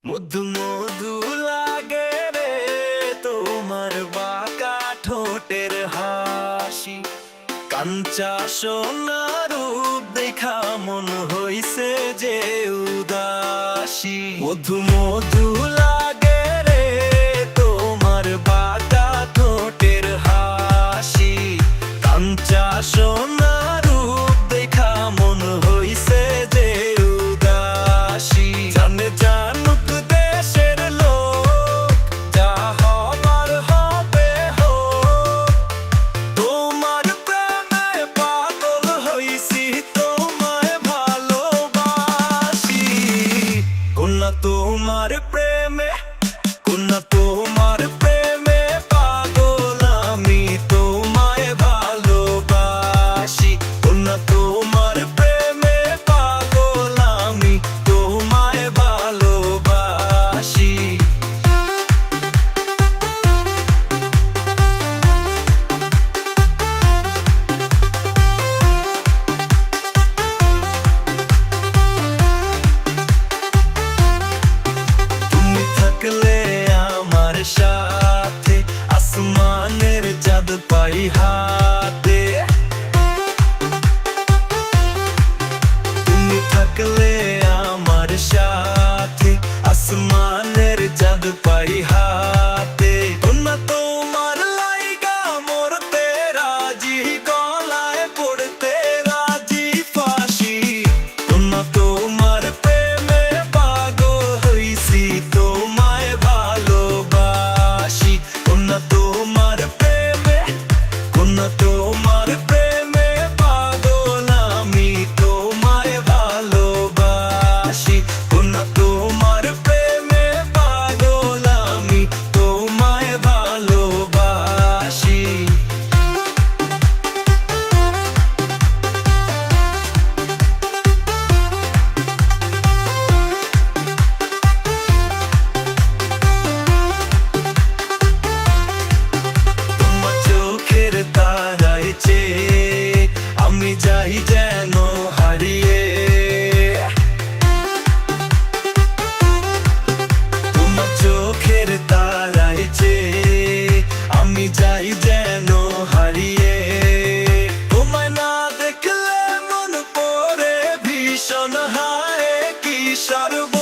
মধু মধু লাগে রে তোমার বাঁকা ঠোঁটের হাসি, কাঞ্চা সোনা রূপ দেখা মন হইছে যে উদাসী। মধু মধু লাগে রে তোমার বাঁকা ঠোঁটের হাসি, কাঞ্চা সোনা রূপ দেখা মন হইছে যে উদাসী। জানে জানুক দেশের লোক, যা হবার হবে হোক, তোমার প্রেমে পাগল হইছি, তোমায় ভালোবাসি। কন্যা তোমার প্রেমে, কন্যা তোমার প্রেমে পাগল আমি, তোমায় ভালোবাসি। কন্যা তোমার প্রেমে পাগল আমি, তোমায় ভালোবাসি। তুমি থাকলে আমার সাথে, আসমানের চাঁদ পাই হাতে। তুমি থাকলে আমার সাথে, আসমানের চাঁদ পাই হাতে। কন্যা তোমার লাইগা মরতে রাজি, গলায় পড়তে রাজি ফাঁসি। কন্যা তোমার প্রেমে পাগল হইছি, তোমায় ভালোবাসি। কন্যা তোমার প্রেমে, কন্যা তোমার প্রেমে পাগল আমি, তোমায় ভালোবাসি। কন্যা তোমার প্রেমে পাগল আমি, তোমায় ভালোবাসি। তোমার চোখের তারায় চেয়ে আমি যাই যেন হারিয়ে। তোমার চোখের তারায় চেয়ে আমি যাই যেন হারিয়ে। তোমায় না দেখলে মন পড়ে ভীষণ, হায় কি সর্ব